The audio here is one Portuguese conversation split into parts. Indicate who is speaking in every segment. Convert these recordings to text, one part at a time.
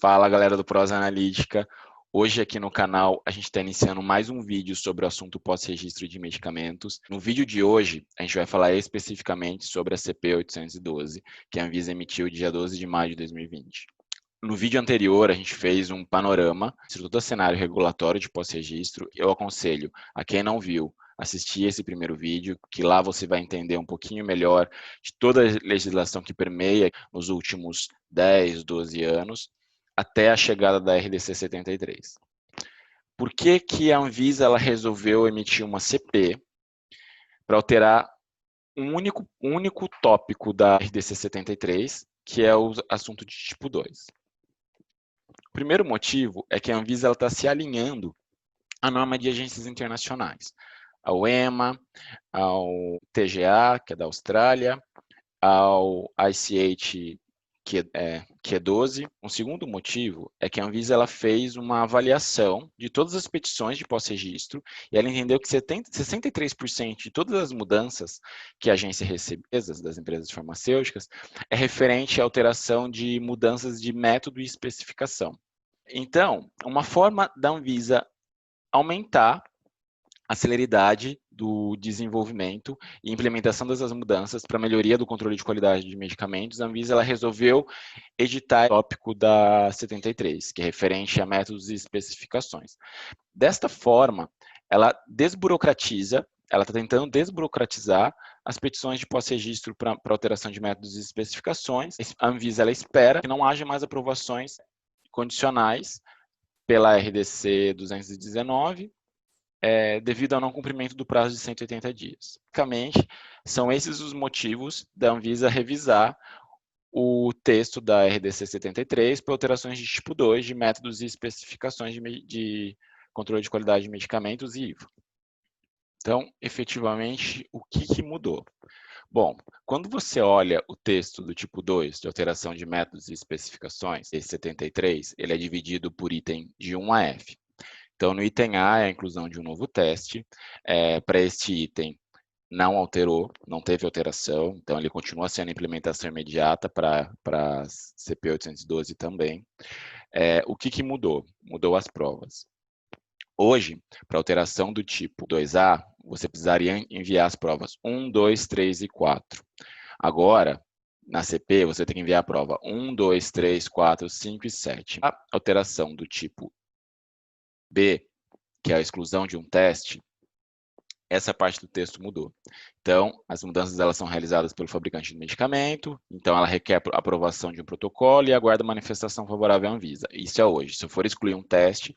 Speaker 1: Fala, galera do Prosa Analítica. Hoje aqui no canal a gente está iniciando mais um vídeo sobre o assunto pós-registro de medicamentos. No vídeo de hoje a gente vai falar especificamente sobre a CP 812, que a Anvisa emitiu dia 12 de maio de 2020. No vídeo anterior a gente fez um panorama sobre todo o cenário regulatório de pós-registro. Eu aconselho a quem não viu assistir esse primeiro vídeo, que lá você vai entender um pouquinho melhor de toda a legislação que permeia nos últimos 10, 12 anos, até a chegada da RDC 73. Por que que a Anvisa resolveu emitir uma CP para alterar um único tópico da RDC 73, que é o assunto de tipo 2? O primeiro motivo é que a Anvisa está se alinhando à norma de agências internacionais, ao EMA, ao TGA, que é da Austrália, ao ICH, que é 12. Um segundo motivo é que a Anvisa fez uma avaliação de todas as petições de pós-registro e ela entendeu que 63% de todas as mudanças que a agência recebe das empresas farmacêuticas é referente à alteração de mudanças de método e especificação. Então, uma forma da Anvisa aumentar a celeridade do desenvolvimento e implementação dessas mudanças para melhoria do controle de qualidade de medicamentos, a Anvisa resolveu editar o tópico da 73, que é referente a métodos e especificações. Desta forma, ela desburocratiza, ela está tentando desburocratizar as petições de pós-registro para alteração de métodos e especificações. A Anvisa espera que não haja mais aprovações condicionais pela RDC 219, devido ao não cumprimento do prazo de 180 dias. Basicamente, são esses os motivos da Anvisa revisar o texto da RDC 73 para alterações de tipo 2 de métodos e especificações de controle de qualidade de medicamentos e IVA. Então, efetivamente, o que mudou? Bom, quando você olha o texto do tipo 2, de alteração de métodos e especificações, esse 73, ele é dividido por item de 1 a F. Então, no item A é a inclusão de um novo teste. Para este item, não alterou, não teve alteração, então ele continua sendo implementação imediata para a CP 812 também. O que mudou? Mudou as provas. Hoje, para alteração do tipo 2A, você precisaria enviar as provas 1, 2, 3 e 4. Agora, na CP, você tem que enviar a prova 1, 2, 3, 4, 5 e 7. A alteração do tipo B, que é a exclusão de um teste, essa parte do texto mudou. Então, as mudanças elas são realizadas pelo fabricante do medicamento, então ela requer a aprovação de um protocolo e aguarda manifestação favorável à Anvisa. Isso é hoje. Se eu for excluir um teste,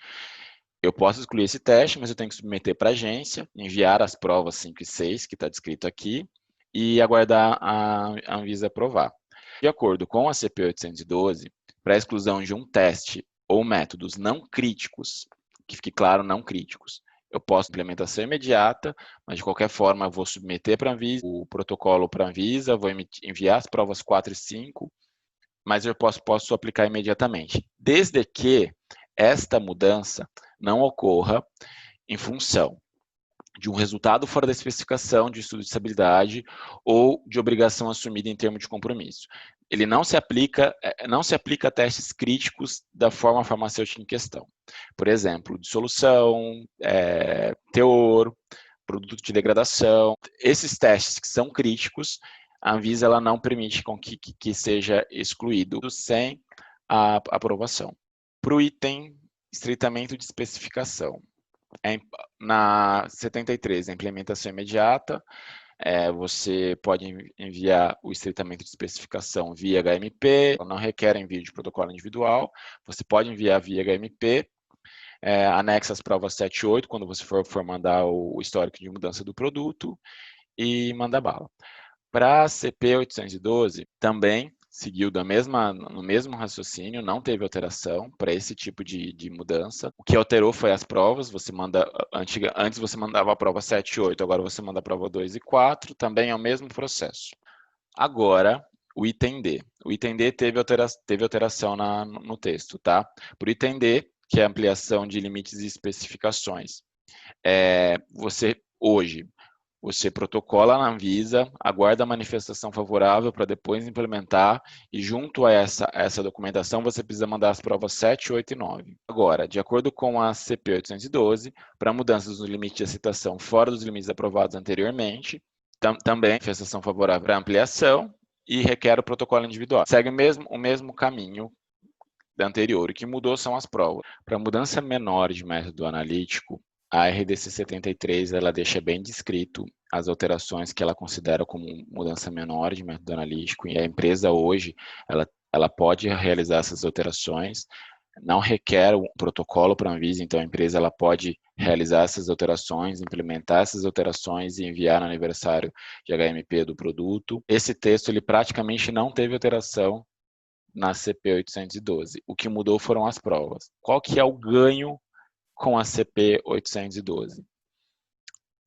Speaker 1: eu posso excluir esse teste, mas eu tenho que submeter para a agência, enviar as provas 5 e 6, que está descrito aqui, e aguardar a Anvisa aprovar. De acordo com a CP 812, para a exclusão de um teste ou métodos não críticos, que fique claro, não críticos, eu posso implementação imediata, mas de qualquer forma eu vou submeter para a Anvisa, o protocolo para a Anvisa, vou enviar as provas 4 e 5, mas eu posso aplicar imediatamente, desde que esta mudança não ocorra em função de um resultado fora da especificação de estudo de estabilidade ou de obrigação assumida em termo de compromisso. Ele não se aplica a testes críticos da forma farmacêutica em questão. Por exemplo, dissolução, teor, produto de degradação. Esses testes que são críticos, a Anvisa ela não permite com que seja excluído sem a aprovação. Para o item estreitamento de especificação, na 73, a implementação imediata, você pode enviar o estreitamento de especificação via HMP, não requer envio de protocolo individual, você pode enviar via HMP, anexa as provas 7 e 8, quando você for mandar o histórico de mudança do produto, e manda bala. Para a CP 812, também seguiu no mesmo raciocínio, não teve alteração para esse tipo de mudança. O que alterou foi as provas, antes você mandava a prova 7 e 8, agora você manda a prova 2 e 4, também é o mesmo processo. Agora, o item D. O item D teve alteração no texto, tá? Por item D, que é a ampliação de limites e especificações. Você, hoje, Você protocola na Anvisa, aguarda a manifestação favorável para depois implementar e junto a essa documentação você precisa mandar as provas 7, 8 e 9. Agora, de acordo com a CP 812, para mudanças no limite de aceitação fora dos limites aprovados anteriormente, também manifestação favorável para ampliação e requer o protocolo individual. Segue o mesmo caminho da anterior. O que mudou são as provas. Para mudança menor de método analítico, a RDC 73 ela deixa bem descrito as alterações que ela considera como mudança menor de método analítico, e a empresa hoje ela pode realizar essas alterações, não requer um protocolo para a Anvisa, então a empresa ela pode realizar essas alterações, implementar essas alterações e enviar no aniversário de HMP do produto. Esse texto ele praticamente não teve alteração na CP 812. O que mudou foram as provas. Qual que é o ganho com a CP 812?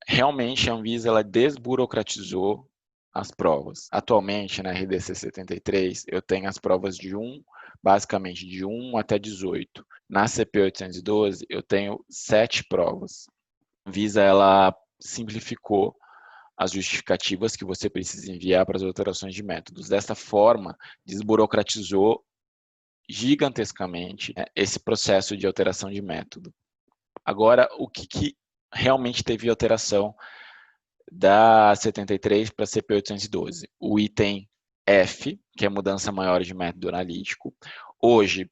Speaker 1: Realmente a Anvisa ela desburocratizou as provas. Atualmente na RDC 73 eu tenho as provas basicamente de 1 até 18. Na CP 812 eu tenho 7 provas. A Anvisa ela simplificou as justificativas que você precisa enviar para as alterações de métodos. Dessa forma, desburocratizou gigantescamente esse processo de alteração de método. Agora, o que realmente teve alteração da 73 para a CP 812? O item F, que é mudança maior de método analítico. Hoje,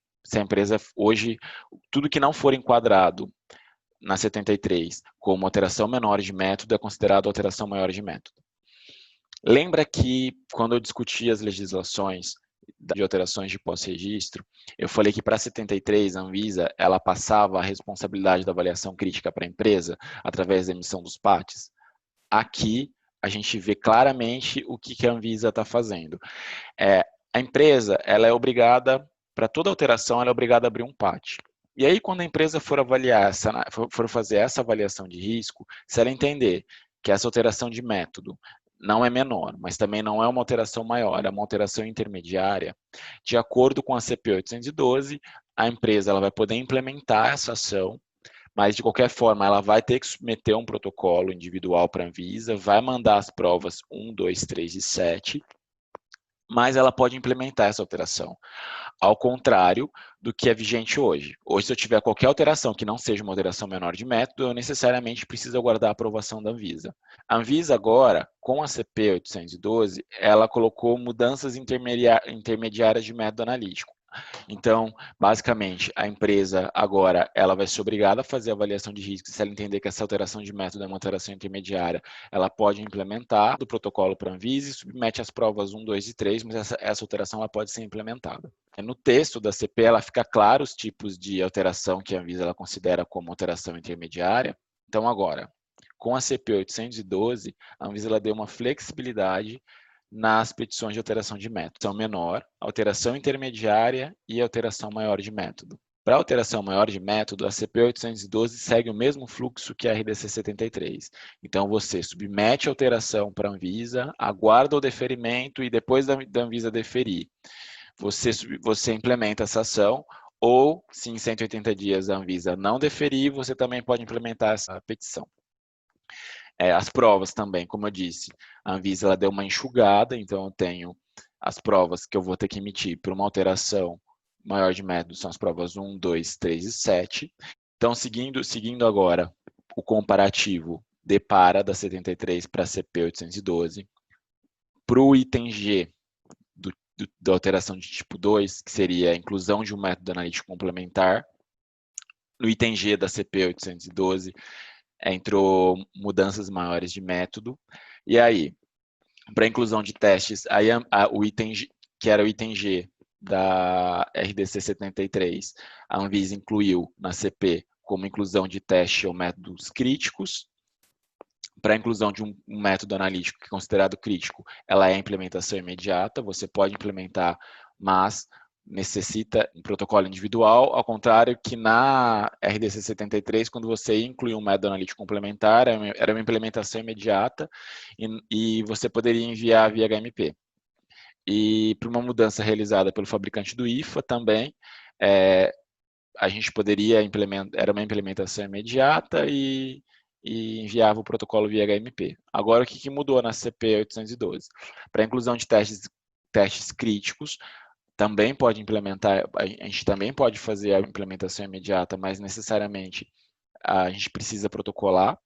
Speaker 1: tudo que não for enquadrado na 73 como alteração menor de método é considerado alteração maior de método. Lembra que quando eu discuti as legislações de alterações de pós-registro, eu falei que para a 73 a Anvisa ela passava a responsabilidade da avaliação crítica para a empresa através da emissão dos PATs? Aqui a gente vê claramente o que a Anvisa está fazendo. A empresa ela é obrigada, para toda alteração, ela é obrigada a abrir um PAT. E aí, quando a empresa for fazer essa avaliação de risco, se ela entender que essa alteração de método não é menor, mas também não é uma alteração maior, é uma alteração intermediária, de acordo com a CP 812, a empresa ela vai poder implementar essa ação, mas de qualquer forma ela vai ter que submeter um protocolo individual para a Anvisa, vai mandar as provas 1, 2, 3 e 7, mas ela pode implementar essa alteração. Ao contrário do que é vigente hoje. Hoje, se eu tiver qualquer alteração que não seja uma alteração menor de método, eu necessariamente preciso aguardar a aprovação da Anvisa. A Anvisa agora, com a CP 812, ela colocou mudanças intermediárias de método analítico. Então, basicamente, a empresa agora ela vai ser obrigada a fazer a avaliação de risco. Se ela entender que essa alteração de método é uma alteração intermediária, ela pode implementar do protocolo para a Anvisa e submete as provas 1, 2 e 3, mas essa alteração ela pode ser implementada. No texto da CP, ela fica claro os tipos de alteração que a Anvisa ela considera como alteração intermediária. Então, agora, com a CP 812, a Anvisa ela deu uma flexibilidade nas petições de alteração de método. Alteração menor, alteração intermediária e alteração maior de método. Para alteração maior de método, a CP 812 segue o mesmo fluxo que a RDC 73. Então, você submete a alteração para a Anvisa, aguarda o deferimento e depois da Anvisa deferir, você implementa essa ação, ou se em 180 dias a Anvisa não deferir, você também pode implementar essa petição. As provas também, como eu disse, a Anvisa ela deu uma enxugada, então eu tenho as provas que eu vou ter que emitir por uma alteração maior de método, são as provas 1, 2, 3 e 7. Então, seguindo agora o comparativo de para da 73 para a CP 812, para o item G da alteração de tipo 2, que seria a inclusão de um método analítico complementar, no item G da CP 812, entrou mudanças maiores de método. E aí, para a inclusão de testes, aí o item G, que era o item G da RDC 73, a Anvisa incluiu na CP como inclusão de teste ou métodos críticos. Para a inclusão de um método analítico que é considerado crítico, ela é a implementação imediata, você pode implementar, mas necessita um protocolo individual, ao contrário que na RDC 73, quando você inclui um método analítico complementar, era uma implementação imediata e você poderia enviar via HMP. E para uma mudança realizada pelo fabricante do IFA também, a gente poderia implementar, era uma implementação imediata e e enviava o protocolo via HMP. Agora, o que mudou na CP 812? Para a inclusão de testes críticos, também pode implementar, a gente também pode fazer a implementação imediata, mas necessariamente a gente precisa protocolar.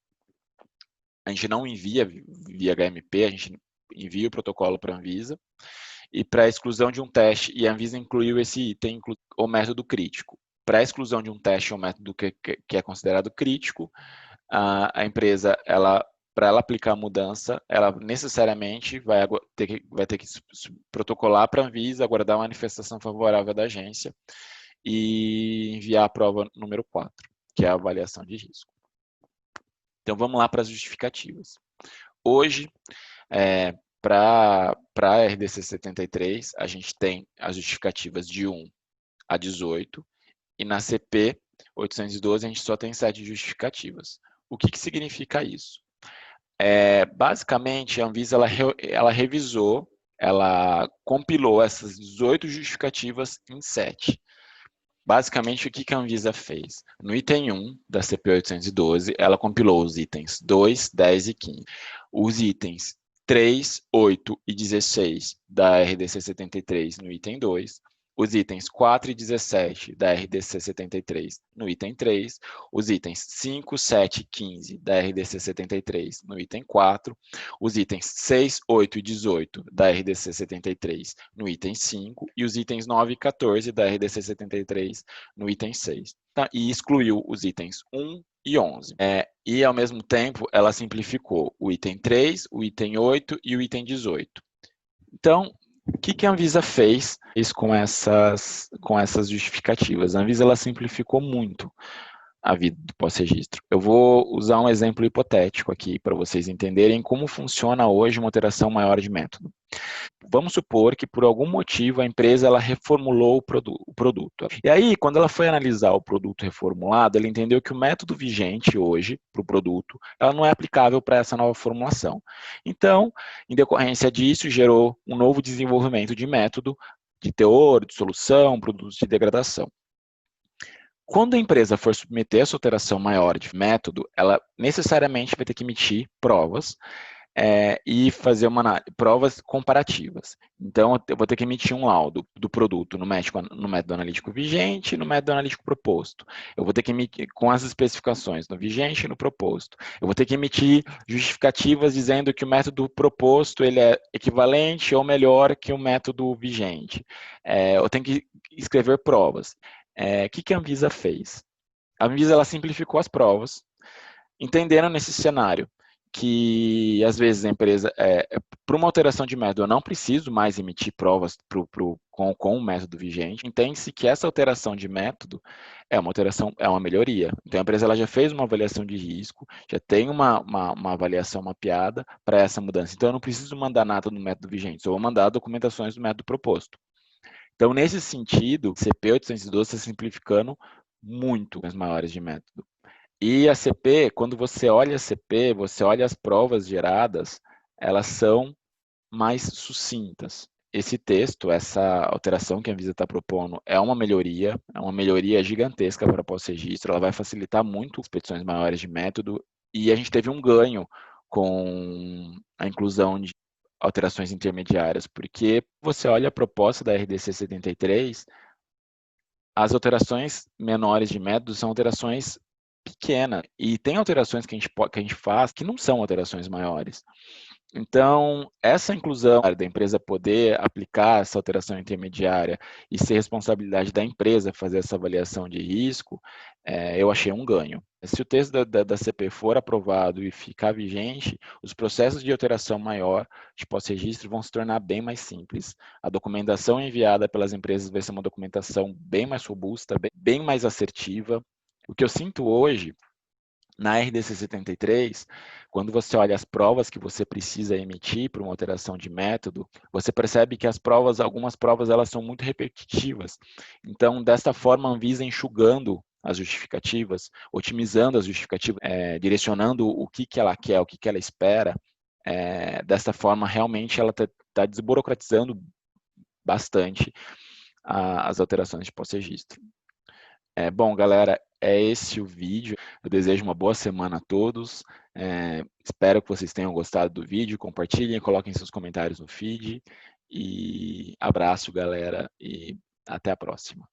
Speaker 1: A gente não envia via HMP, a gente envia o protocolo para a Anvisa. E para a exclusão de um teste, e a Anvisa incluiu esse item, o método crítico. Para a exclusão de um teste ou método que é considerado crítico, a empresa, para ela aplicar a mudança, ela necessariamente vai ter que protocolar para a Anvisa, aguardar uma manifestação favorável da agência e enviar a prova número 4, que é a avaliação de risco. Então, vamos lá para as justificativas. Hoje, para a RDC 73, a gente tem as justificativas de 1 a 18, e na CP 812 a gente só tem 7 justificativas. O que significa isso? Basicamente, a Anvisa ela revisou, ela compilou essas 18 justificativas em 7. Basicamente, o que a Anvisa fez? No item 1 da CP 812, ela compilou os itens 2, 10 e 15. Os itens 3, 8 e 16 da RDC 73 no item 2, os itens 4 e 17 da RDC 73 no item 3, os itens 5, 7 e 15 da RDC 73 no item 4, os itens 6, 8 e 18 da RDC 73 no item 5 e os itens 9 e 14 da RDC 73 no item 6. Tá? E excluiu os itens 1 e 11. E, ao mesmo tempo, ela simplificou o item 3, o item 8 e o item 18. Então, o que a Anvisa fez com essas justificativas? A Anvisa ela simplificou muito a vida do pós-registro. Eu vou usar um exemplo hipotético aqui para vocês entenderem como funciona hoje uma alteração maior de método. Vamos supor que por algum motivo a empresa ela reformulou o produto. E aí, quando ela foi analisar o produto reformulado, ela entendeu que o método vigente hoje para o produto, ela não é aplicável para essa nova formulação. Então, em decorrência disso, gerou um novo desenvolvimento de método, de teor, de solução, produtos de degradação. Quando a empresa for submeter essa alteração maior de método, ela necessariamente vai ter que emitir provas e fazer provas comparativas. Então, eu vou ter que emitir um laudo do produto no método analítico vigente e no método analítico proposto. Eu vou ter que emitir com as especificações no vigente e no proposto. Eu vou ter que emitir justificativas dizendo que o método proposto ele é equivalente ou melhor que o método vigente. Eu tenho que escrever provas. O que a Anvisa fez? A Anvisa ela simplificou as provas, entendendo nesse cenário que, às vezes, a empresa, para uma alteração de método, eu não preciso mais emitir provas com o método vigente. Entende-se que essa alteração de método é uma melhoria. Então, a empresa ela já fez uma avaliação de risco, já tem uma avaliação mapeada para essa mudança. Então, eu não preciso mandar nada no método vigente, só vou mandar documentações do método proposto. Então, nesse sentido, CP 812 está simplificando muito as maiores de método. E a CP, quando você olha a CP, você olha as provas geradas, elas são mais sucintas. Esse texto, essa alteração que a Anvisa está propondo, é uma melhoria gigantesca para pós-registro, ela vai facilitar muito as petições maiores de método, e a gente teve um ganho com a inclusão de alterações intermediárias, porque você olha a proposta da RDC 73, as alterações menores de método são alterações pequenas, e tem alterações que a gente faz que não são alterações maiores. Então, essa inclusão da empresa poder aplicar essa alteração intermediária e ser responsabilidade da empresa fazer essa avaliação de risco, eu achei um ganho. Se o texto da CP for aprovado e ficar vigente, os processos de alteração maior de pós-registro vão se tornar bem mais simples. A documentação enviada pelas empresas vai ser uma documentação bem mais robusta, bem mais assertiva. O que eu sinto hoje na RDC 73, quando você olha as provas que você precisa emitir para uma alteração de método, você percebe que algumas provas, elas são muito repetitivas. Então, desta forma, a Anvisa enxugando as justificativas, otimizando as justificativas, direcionando o que ela quer, o que ela espera, dessa forma, realmente, ela está desburocratizando bastante as alterações de pós-registro. Bom, galera, é esse o vídeo. Eu desejo uma boa semana a todos. Espero que vocês tenham gostado do vídeo. Compartilhem, coloquem seus comentários no feed. E abraço, galera, e até a próxima.